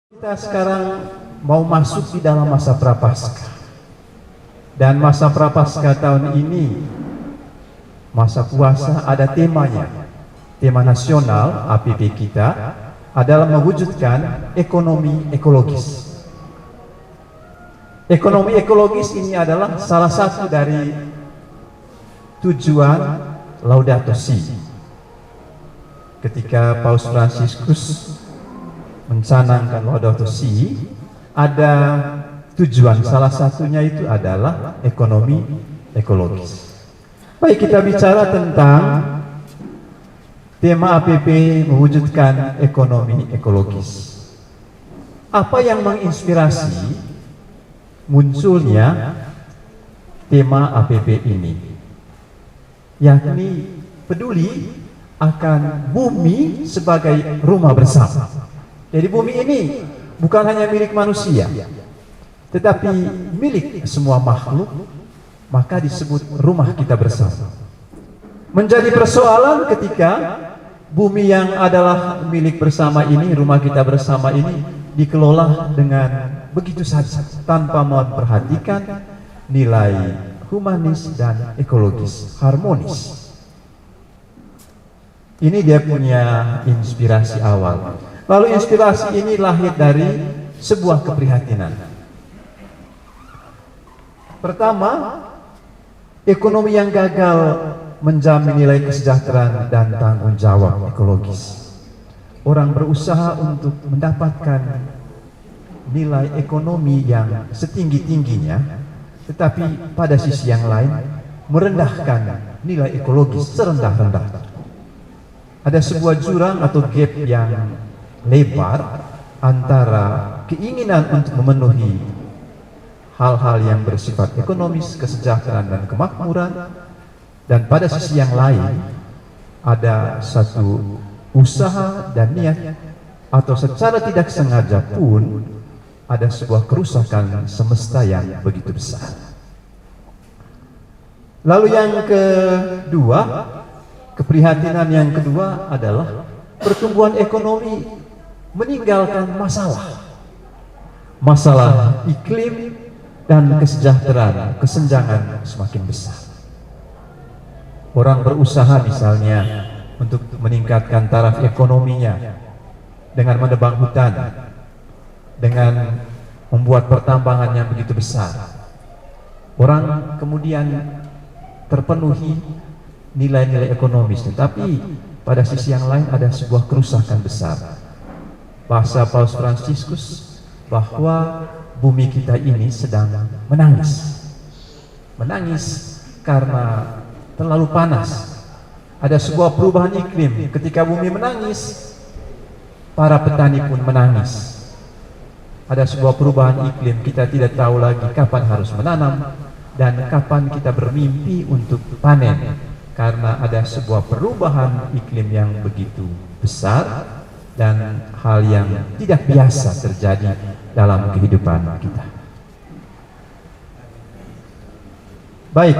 Kita sekarang mau masuk di dalam masa prapaskah. Dan masa prapaskah tahun ini, masa puasa, ada temanya. Tema nasional APP kita adalah mewujudkan ekonomi ekologis. Ekonomi ekologis ini adalah salah satu dari tujuan Laudato Si. Ketika Paus Fransiskus mencanangkan Laudato Si, ada tujuan, salah satunya itu adalah ekonomi ekologis. Baik, kita bicara tentang tema APP mewujudkan ekonomi ekologis. Apa yang menginspirasi munculnya tema APP ini? Yakni peduli akan bumi sebagai rumah bersama. Jadi bumi ini bukan hanya milik manusia, tetapi milik semua makhluk, maka disebut rumah kita bersama. Menjadi persoalan ketika bumi yang adalah milik bersama ini, rumah kita bersama ini, dikelola dengan begitu saja tanpa memperhatikan nilai humanis dan ekologis, harmonis. Ini dia punya inspirasi awal. Lalu inspirasi ini lahir dari sebuah keprihatinan. Pertama, ekonomi yang gagal menjamin nilai kesejahteraan dan tanggung jawab ekologis. Orang berusaha untuk mendapatkan nilai ekonomi yang setinggi-tingginya, tetapi pada sisi yang lain merendahkan nilai ekologis serendah-rendahnya. Ada sebuah jurang atau gap yang lebar antara keinginan untuk memenuhi hal-hal yang bersifat ekonomis, kesejahteraan dan kemakmuran, dan pada sisi yang lain ada satu usaha dan niat atau secara tidak sengaja pun ada sebuah kerusakan semesta yang begitu besar. Lalu yang kedua, keprihatinan yang kedua adalah pertumbuhan ekonomi meninggalkan masalah iklim dan kesejahteraan, kesenjangan semakin besar. Orang berusaha misalnya untuk meningkatkan taraf ekonominya dengan menebang hutan, dengan membuat pertambangan yang begitu besar. Orang kemudian terpenuhi nilai-nilai ekonomis, tetapi pada sisi yang lain ada sebuah kerusakan besar. Bahasa Paus Fransiskus bahwa bumi kita ini sedang menangis. Menangis karena terlalu panas. Ada sebuah perubahan iklim. Ketika bumi menangis, para petani pun menangis. Ada sebuah perubahan iklim, kita tidak tahu lagi kapan harus menanam dan kapan kita bermimpi untuk panen, karena ada sebuah perubahan iklim yang begitu besar dan hal yang tidak biasa terjadi dalam kehidupan kita. Baik,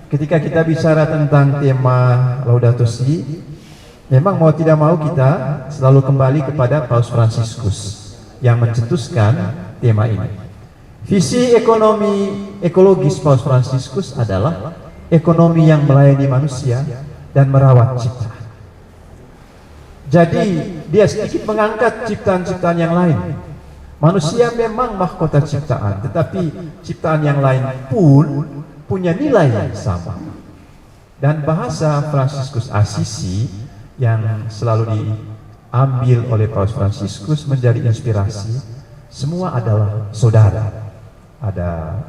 ketika kita bicara tentang tema Laudato Si, memang mau tidak mau kita selalu kembali kepada Paus Fransiskus yang mencetuskan tema ini. Visi ekonomi ekologis Paus Fransiskus adalah ekonomi yang melayani manusia dan merawat ciptaan. Jadi dia sedikit mengangkat ciptaan-ciptaan yang lain. Manusia memang mahkota ciptaan, tetapi ciptaan yang lain pun punya nilai yang sama. Dan bahasa Fransiskus Assisi yang selalu diambil oleh Paus Fransiskus menjadi inspirasi. Semua adalah saudara. Ada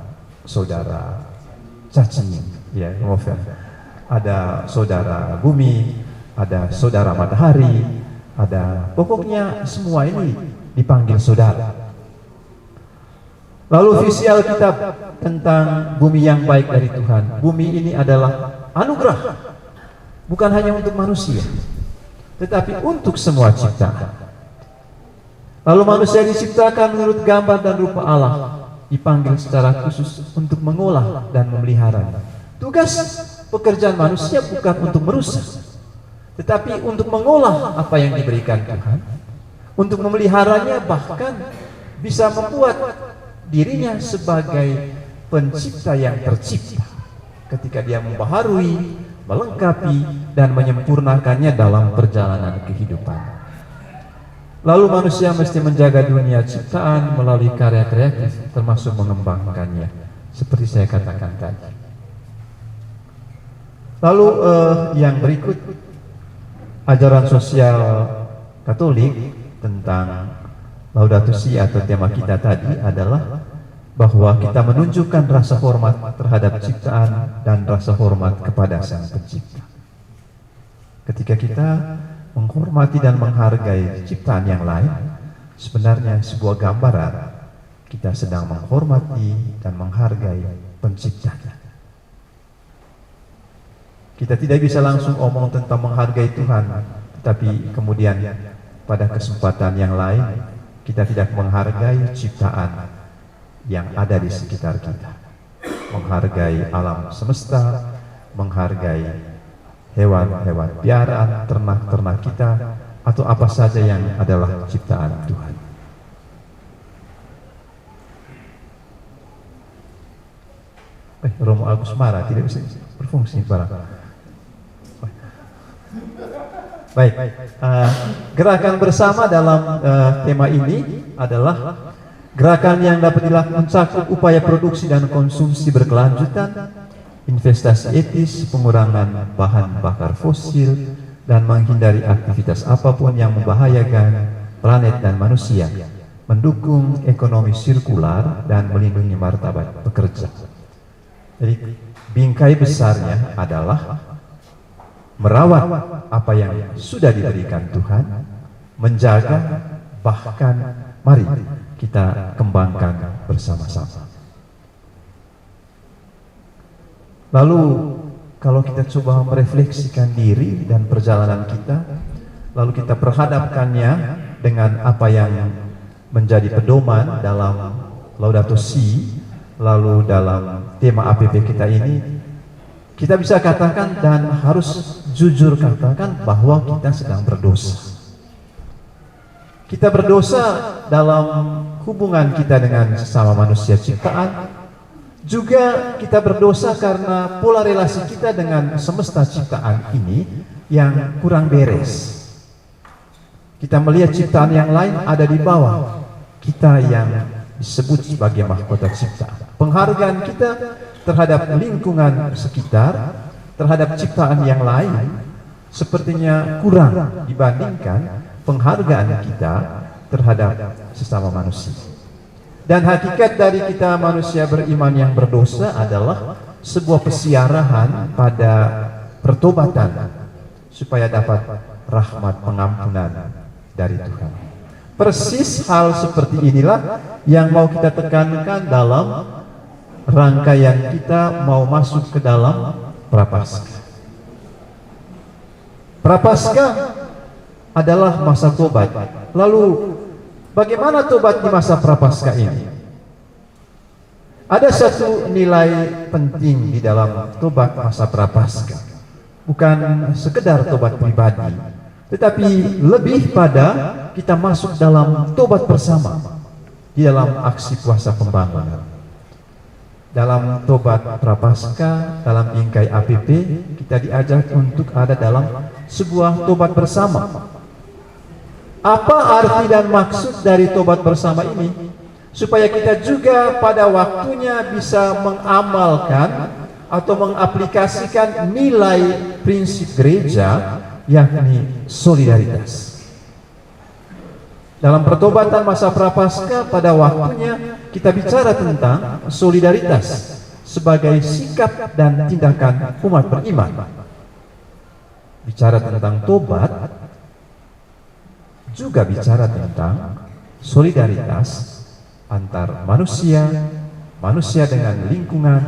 saudara cacing, ya, ada saudara bumi, ada saudara matahari, ada, pokoknya semua ini dipanggil saudara. Lalu visi Alkitab tentang bumi yang baik dari Tuhan. Bumi ini adalah anugerah, bukan hanya untuk manusia, tetapi untuk semua ciptaan. Lalu manusia diciptakan menurut gambar dan rupa Allah, dipanggil secara khusus untuk mengolah dan memelihara. Tugas pekerjaan manusia bukan untuk merusak, tetapi untuk mengolah apa yang diberikan Tuhan, untuk memeliharanya, bahkan bisa membuat dirinya sebagai pencipta yang tercipta ketika dia membaharui, melengkapi, dan menyempurnakannya dalam perjalanan kehidupan. Lalu manusia mesti menjaga dunia ciptaan melalui karya kreatif, termasuk mengembangkannya, seperti saya katakan tadi. Lalu yang berikut, ajaran sosial Katolik tentang Laudato Si atau tema kita tadi adalah bahwa kita menunjukkan rasa hormat terhadap ciptaan dan rasa hormat kepada Sang Pencipta. Ketika kita menghormati dan menghargai ciptaan yang lain, sebenarnya sebuah gambaran kita sedang menghormati dan menghargai Penciptanya. Kita tidak bisa langsung omong tentang menghargai Tuhan, tetapi kemudian pada kesempatan yang lain kita tidak menghargai ciptaan yang ada di sekitar kita, menghargai alam semesta, menghargai hewan-hewan piaraan, ternak-ternak kita, atau apa saja yang adalah ciptaan Tuhan. Romo Agus marah, tidak bisa berfungsi barang. Baik, gerakan bersama dalam tema ini adalah gerakan yang dapat dilakukan mencakup upaya produksi dan konsumsi berkelanjutan, investasi etis, pengurangan bahan bakar fosil, dan menghindari aktivitas apapun yang membahayakan planet dan manusia, mendukung ekonomi sirkular, dan melindungi martabat pekerja. Jadi bingkai besarnya adalah merawat apa yang sudah diberikan Tuhan, menjaga, bahkan mari kita kembangkan bersama-sama. Lalu kalau kita coba merefleksikan diri dan perjalanan kita, lalu kita perhadapkannya dengan apa yang menjadi pedoman dalam Laudato Si, lalu dalam tema APP kita ini, kita bisa katakan dan harus jujur katakan bahwa kita sedang berdosa. Kita berdosa dalam hubungan kita dengan sesama manusia ciptaan. Juga kita berdosa karena pola relasi kita dengan semesta ciptaan ini yang kurang beres. Kita melihat ciptaan yang lain ada di bawah kita yang disebut sebagai mahkota ciptaan. Penghargaan kita terhadap lingkungan sekitar, terhadap ciptaan yang lain, sepertinya kurang dibandingkan penghargaan kita terhadap sesama manusia. Dan hakikat dari kita manusia beriman yang berdosa adalah sebuah pesiarahan pada pertobatan supaya dapat rahmat pengampunan dari Tuhan. Persis hal seperti inilah yang mau kita tekankan dalam rangkaian kita mau masuk ke dalam Prapaskah. Prapaskah adalah masa tobat. Lalu bagaimana tobat di masa Prapaskah ini? Ada satu nilai penting di dalam tobat masa Prapaskah. Bukan sekedar tobat pribadi, tetapi lebih pada kita masuk dalam tobat bersama di dalam aksi puasa pembangunan. Dalam tobat Prapaskah, dalam bingkai APP, kita diajak untuk ada dalam sebuah tobat bersama. Apa arti dan maksud dari tobat bersama ini? Supaya kita juga pada waktunya bisa mengamalkan atau mengaplikasikan nilai prinsip gereja, yakni solidaritas. Dalam pertobatan masa Prapaskah pada waktunya kita bicara tentang solidaritas sebagai sikap dan tindakan umat beriman. Bicara tentang tobat juga bicara tentang solidaritas antar manusia, manusia dengan lingkungan,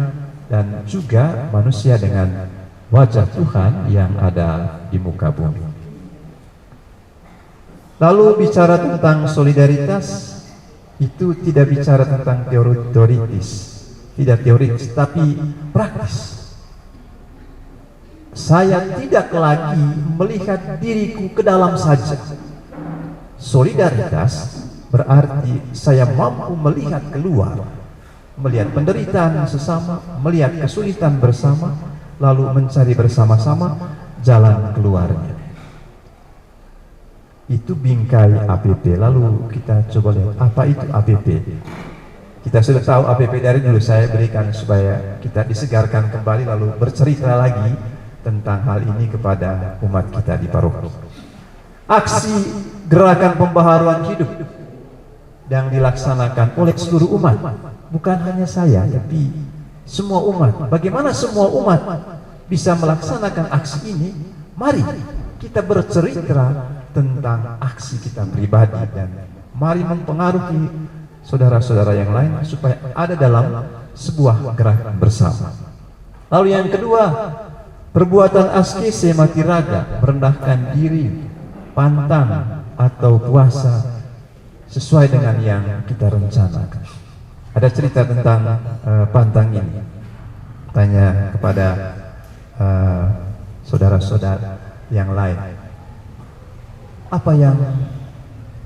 dan juga manusia dengan wajah Tuhan yang ada di muka bumi. Lalu bicara tentang solidaritas itu tidak bicara tentang teoritis, tidak teoritis, tapi praktis. Saya tidak lagi melihat diriku ke dalam saja. Solidaritas berarti saya mampu melihat keluar, melihat penderitaan sesama, melihat kesulitan bersama, lalu mencari bersama-sama jalan keluarnya. Itu bingkai APP. Lalu kita coba lihat apa itu APP. Kita sudah tahu APP dari dulu, saya berikan supaya kita disegarkan kembali, lalu bercerita lagi tentang hal ini kepada umat kita di paroki. Aksi gerakan pembaharuan hidup yang dilaksanakan oleh seluruh umat, bukan hanya saya tapi semua umat. Bagaimana semua umat bisa melaksanakan aksi ini? Mari kita bercerita tentang aksi kita pribadi dan mari mempengaruhi saudara-saudara yang lain supaya ada dalam sebuah gerakan bersama. Lalu yang kedua, perbuatan askese mati raga, merendahkan diri, pantang atau puasa sesuai dengan yang kita rencanakan. Ada cerita tentang pantang ini. Tanya kepada saudara-saudara yang lain, apa yang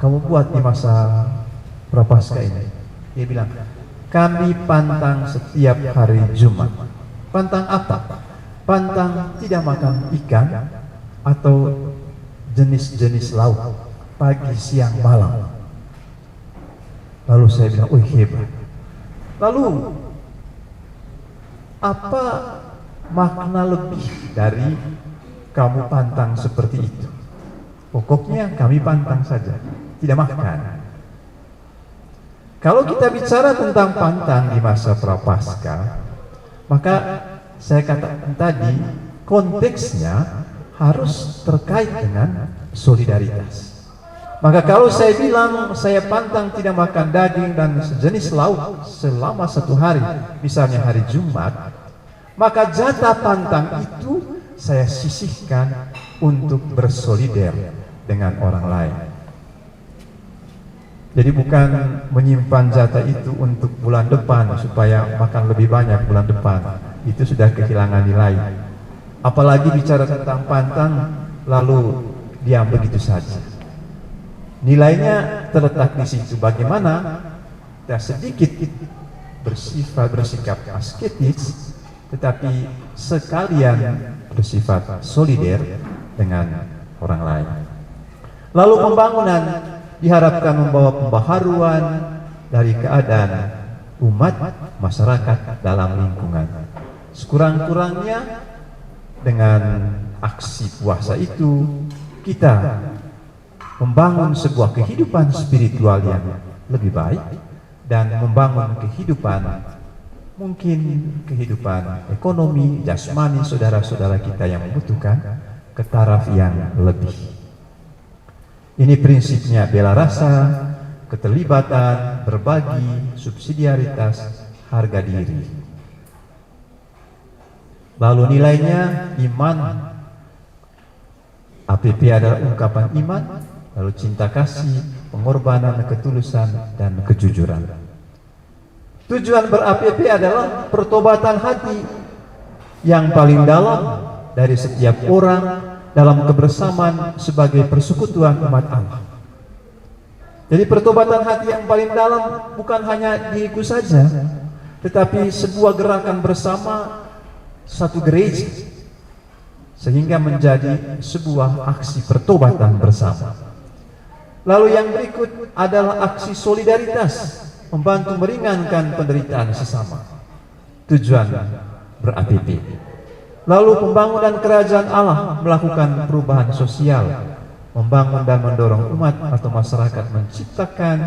kamu buat di masa Prapaskah ini? Dia bilang, kami pantang setiap hari Jumat. Pantang apa? Pantang tidak makan ikan atau jenis-jenis lauk pagi, siang, malam. Lalu saya bilang, oh hebat. Lalu apa makna lebih dari kamu pantang seperti itu? Pokoknya kami pantang saja, tidak makan. Kalau kita bicara tentang pantang di masa Prapaskah, maka saya katakan tadi konteksnya harus terkait dengan solidaritas. Maka kalau saya bilang saya pantang tidak makan daging dan sejenis lauk selama 1 hari, misalnya hari Jumat, maka jatah pantang itu saya sisihkan untuk bersolidar dengan orang lain. Jadi bukan menyimpan jatah itu untuk bulan depan supaya makan lebih banyak bulan depan, itu sudah kehilangan nilai. Apalagi bicara tentang pantang lalu diam begitu saja. Nilainya terletak di situ, bagaimana kita sedikit bersikap asketis tetapi sekalian bersifat solider dengan orang lain. Lalu pembangunan diharapkan membawa pembaharuan dari keadaan umat masyarakat dalam lingkungan. Sekurang-kurangnya dengan aksi puasa itu kita membangun sebuah kehidupan spiritual yang lebih baik dan membangun kehidupan, mungkin kehidupan ekonomi, jasmani saudara-saudara kita yang membutuhkan ke taraf yang lebih. Ini prinsipnya bela rasa, keterlibatan, berbagi, subsidiaritas, harga diri. Lalu nilainya iman. APP adalah ungkapan iman, lalu cinta kasih, pengorbanan, ketulusan, dan kejujuran. Tujuan ber-APP adalah pertobatan hati yang paling dalam dari setiap orang dalam kebersamaan sebagai persekutuan umat Allah. Jadi pertobatan hati yang paling dalam bukan hanya diriku saja, tetapi sebuah gerakan bersama satu gereja, sehingga menjadi sebuah aksi pertobatan bersama. Lalu yang berikut adalah aksi solidaritas, membantu meringankan penderitaan sesama. Tujuan ber-APP. Lalu pembangunan kerajaan Allah, melakukan perubahan sosial, membangun dan mendorong umat atau masyarakat menciptakan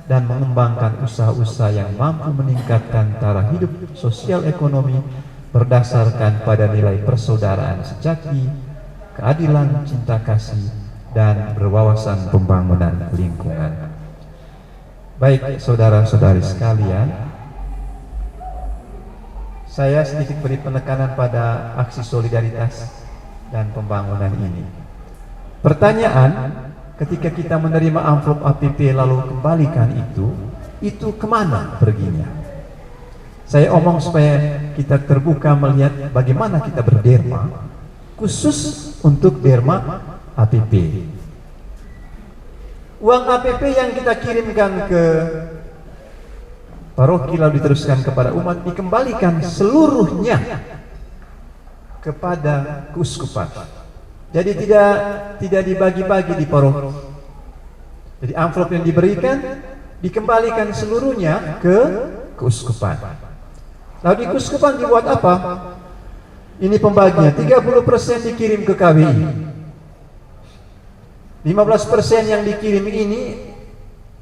dan mengembangkan usaha-usaha yang mampu meningkatkan taraf hidup sosial ekonomi berdasarkan pada nilai persaudaraan sejati, keadilan, cinta kasih, dan berwawasan pembangunan lingkungan. Baik saudara-saudari sekalian, saya sedikit beri penekanan pada aksi solidaritas dan pembangunan ini. Pertanyaan, ketika kita menerima amplop APP lalu kembalikan itu kemana perginya? Saya omong supaya kita terbuka melihat bagaimana kita berderma, khusus untuk derma APP. Uang APP yang kita kirimkan ke paroki lalu diteruskan kepada umat dikembalikan seluruhnya kepada keuskupan. Jadi tidak dibagi-bagi di paroki. Jadi amplop yang diberikan dikembalikan seluruhnya ke keuskupan. Lalu di keuskupan dibuat apa? Ini pembagian, 30% dikirim ke KWI. 15% yang dikirim ini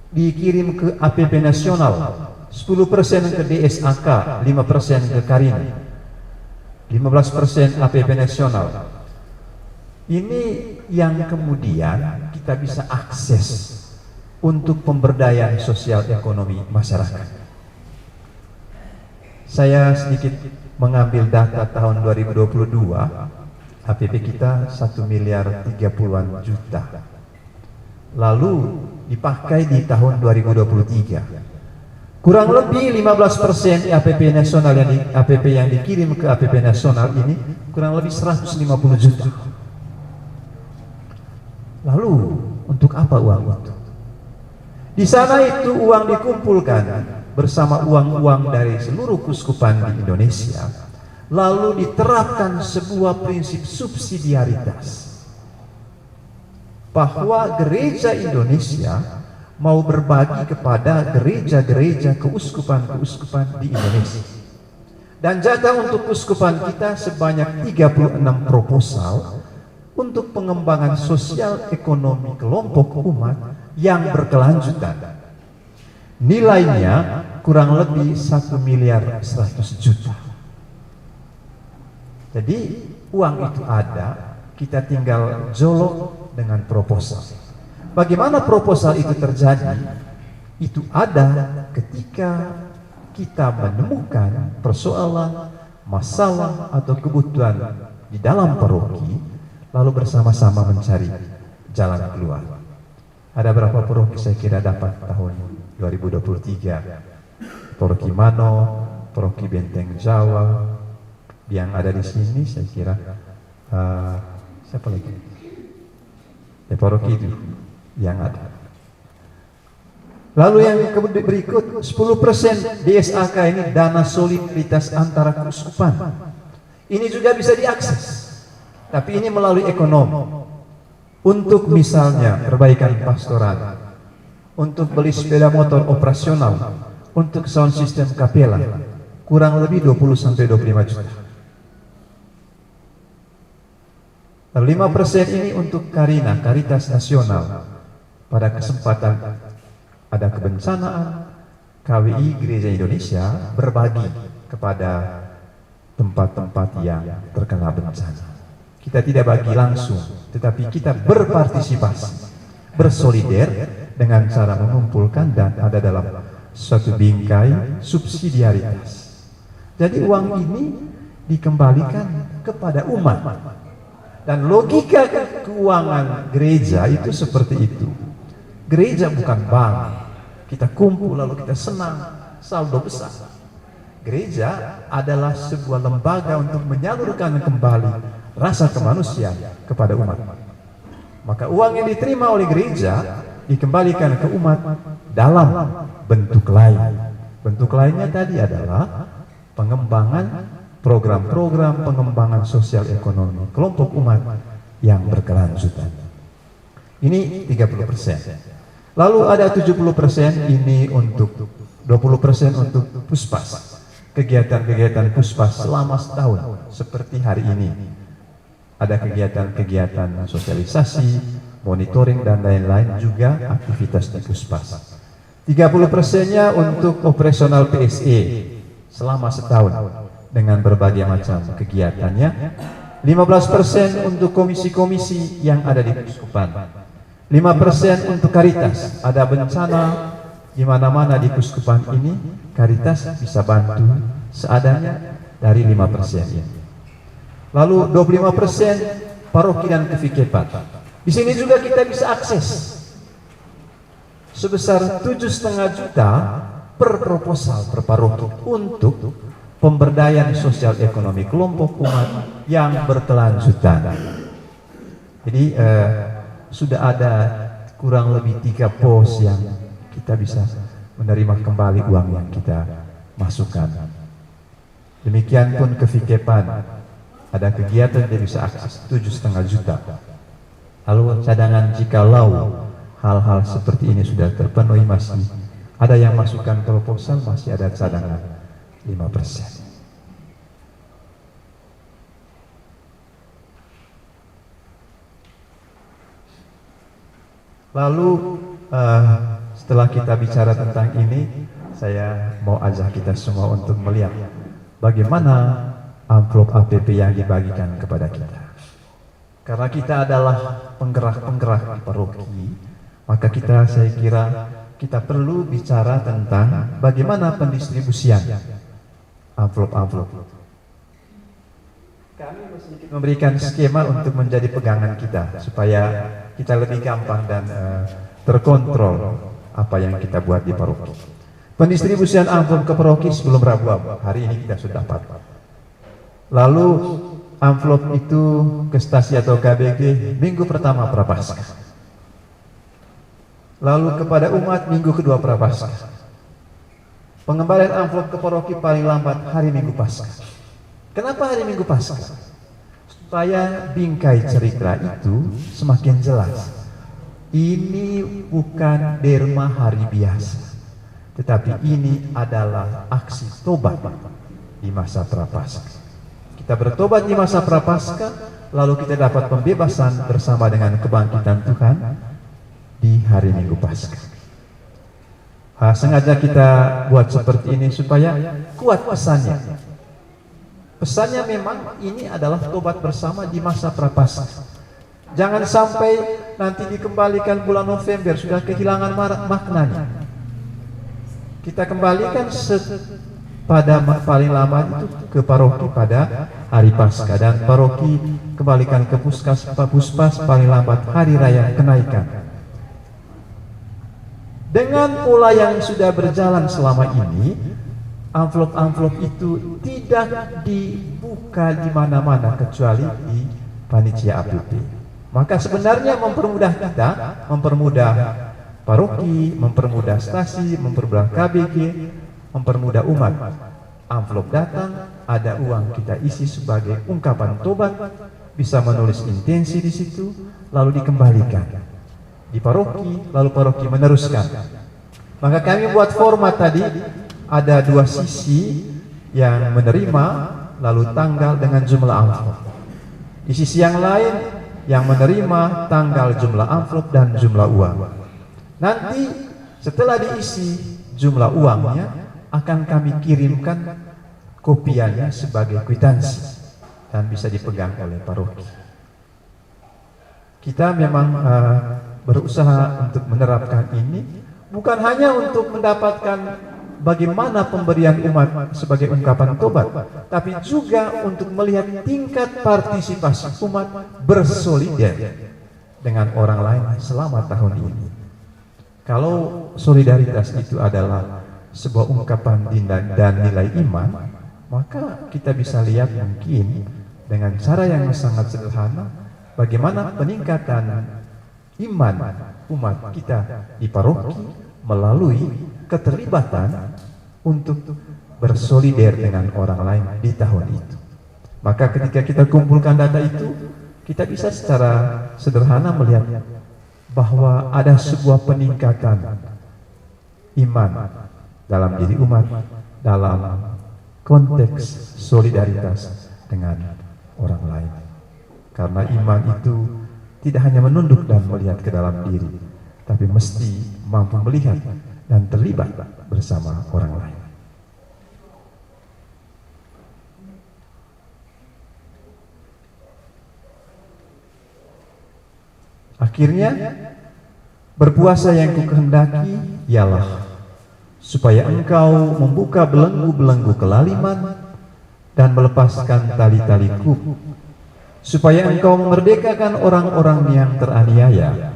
dikirim ke APP nasional, 10% ke DSAK, 5% ke Karin, 15% APP nasional. Ini yang kemudian kita bisa akses untuk pemberdayaan sosial ekonomi masyarakat. Saya sedikit mengambil data tahun 2022, APP kita 1 miliar 30-an juta. Lalu dipakai di tahun 2023. Kurang lebih 15% APP nasional APP yang dikirim ke APP nasional ini kurang lebih 150 juta. Lalu untuk apa uang itu? Di sana itu uang dikumpulkan bersama uang-uang dari seluruh keuskupan di Indonesia, lalu diterapkan sebuah prinsip subsidiaritas bahwa gereja Indonesia mau berbagi kepada gereja-gereja keuskupan-keuskupan di Indonesia. Dan jatah untuk keuskupan kita sebanyak 36 proposal untuk pengembangan sosial ekonomi kelompok umat yang berkelanjutan. Nilainya kurang lebih 1 miliar 100 juta. Jadi uang itu ada, kita tinggal jolok dengan proposal. Bagaimana proposal itu terjadi? Itu ada ketika kita menemukan persoalan, masalah atau kebutuhan di dalam paroki, lalu bersama-sama mencari jalan keluar. Ada berapa paroki saya kira dapat tahun 2023? Paroki Mano, paroki Benteng Jawa, yang ada di sini saya kira siapa lagi? Paroki itu yang ada. Lalu yang berikut 10% DSAK ini dana solidaritas antara keuskupan. Ini juga bisa diakses, tapi ini melalui ekonomi. Untuk misalnya perbaikan pastoral, untuk beli sepeda motor operasional, untuk sound system kapela, kurang lebih 20-25 juta. 5% ini untuk Karina, Karitas Nasional. Pada kesempatan ada kebencanaan, KWI Gereja Indonesia berbagi kepada tempat-tempat yang terkena bencana. Kita tidak bagi langsung, tetapi kita berpartisipasi, bersolider dengan cara mengumpulkan dan ada dalam suatu bingkai subsidiaritas. Jadi uang ini dikembalikan kepada umat. Dan logika keuangan gereja itu seperti itu. Gereja bukan bank. Kita kumpul lalu kita senang, saldo besar. Gereja adalah sebuah lembaga untuk menyalurkan kembali rasa kemanusiaan kepada umat. Maka uang yang diterima oleh gereja dikembalikan ke umat dalam bentuk lain. Bentuk lainnya tadi adalah pengembangan program-program pengembangan sosial ekonomi kelompok umat yang berkelanjutan. Ini 30%. Lalu ada 70% ini untuk 20% untuk puspas. Kegiatan-kegiatan puspas selama setahun seperti hari ini. Ada kegiatan-kegiatan sosialisasi, monitoring dan lain-lain juga aktivitas di puspas. 30%-nya untuk operasional PSE selama setahun dengan berbagai macam kegiatannya. 15% untuk komisi-komisi yang ada di keuskupan. 5% untuk Karitas. Ada bencana di mana-mana di keuskupan ini, Karitas bisa bantu seadanya dari 5% ini. Lalu 25% paroki dan kevikepan. Di sini juga kita bisa akses sebesar 7,5 juta per proposal per paroki untuk pemberdayaan sosial ekonomi kelompok umat yang berkelanjutan. Jadi sudah ada kurang lebih 3 pos yang kita bisa menerima kembali uang yang kita masukkan. Demikian pun ke Vikepan, ada kegiatan dia bisa akses 7,5 juta. Lalu cadangan jikalau hal-hal seperti ini sudah terpenuhi, masih ada yang masukkan proposal, masih ada cadangan 5%. Lalu setelah kita bicara tentang ini, saya mau ajak kita semua untuk melihat bagaimana amplop APP yang dibagikan kepada kita. Karena kita adalah penggerak-penggerak di paroki, maka saya kira kita perlu bicara tentang bagaimana pendistribusian amplop-amplop. Kami memberikan skema untuk menjadi pegangan kita, supaya kita lebih gampang dan terkontrol apa yang kita buat di paroki. Pendistribusian amplop ke paroki sebelum Rabu, hari ini kita sudah dapat. Lalu amplop itu ke stasi atau KBG minggu pertama Prapaskah. Lalu kepada umat minggu kedua Prapaskah. Pengembalian amplop ke paroki paling lambat hari Minggu Paskah. Kenapa hari Minggu Paskah? Supaya bingkai cerita itu semakin jelas. Ini bukan derma hari biasa, tetapi ini adalah aksi tobat di masa Prapaskah. Kita bertobat di masa Prapaskah, lalu kita dapat pembebasan bersama dengan kebangkitan Tuhan di hari Minggu Paskah. Sengaja kita buat seperti ini supaya kuat pesannya. Pesannya memang ini adalah tobat bersama di masa Prapaskah. Jangan sampai nanti dikembalikan bulan November sudah kehilangan maknanya. Kita kembalikan pada paling lama itu ke paroki pada hari Paskah, dan paroki kembalikan ke puspas paling lambat hari raya kenaikan. Dengan pola yang sudah berjalan selama ini, amplop-amplop itu tidak dibuka di mana-mana kecuali di panitia APP. Maka sebenarnya mempermudah kita, mempermudah paroki, mempermudah stasi, mempermudah KBG, mempermudah umat. Amplop datang, ada uang kita isi sebagai ungkapan tobat, bisa menulis intensi di situ, lalu dikembalikan di paroki, lalu paroki meneruskan. Maka kami buat format tadi, ada 2 sisi yang menerima, lalu tanggal dengan jumlah amplop. Di sisi yang lain, yang menerima tanggal, jumlah amplop, dan jumlah uang. Nanti setelah diisi jumlah uangnya, akan kami kirimkan kopiannya sebagai kwitansi dan bisa dipegang oleh paroki. Kita memang berusaha untuk menerapkan ini, bukan hanya untuk mendapatkan bagaimana pemberian umat sebagai ungkapan tobat, tapi juga untuk melihat tingkat partisipasi umat bersolider dengan orang lain selama tahun ini. Kalau solidaritas itu adalah sebuah ungkapan dan nilai iman, maka kita bisa lihat mungkin dengan cara yang sangat sederhana bagaimana peningkatan iman umat kita di paroki melalui keterlibatan untuk bersolider dengan orang lain di tahun itu. Maka ketika kita kumpulkan data itu, kita bisa secara sederhana melihat bahwa ada sebuah peningkatan iman dalam diri umat dalam konteks solidaritas dengan orang lain. Karena iman itu tidak hanya menunduk dan melihat ke dalam diri, tapi mesti mampu melihat dan terlibat bersama orang lain. Akhirnya, berpuasa yang kukehendaki ialah supaya engkau membuka belenggu-belenggu kelaliman dan melepaskan tali-tali kubu, supaya engkau memerdekakan orang-orang yang teraniaya,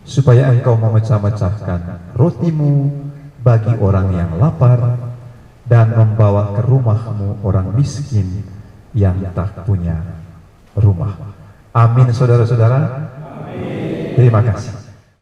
supaya engkau memecah-mecahkan rotimu bagi orang yang lapar dan membawa ke rumahmu orang miskin yang tak punya rumah. Amin, saudara-saudara. Terima kasih.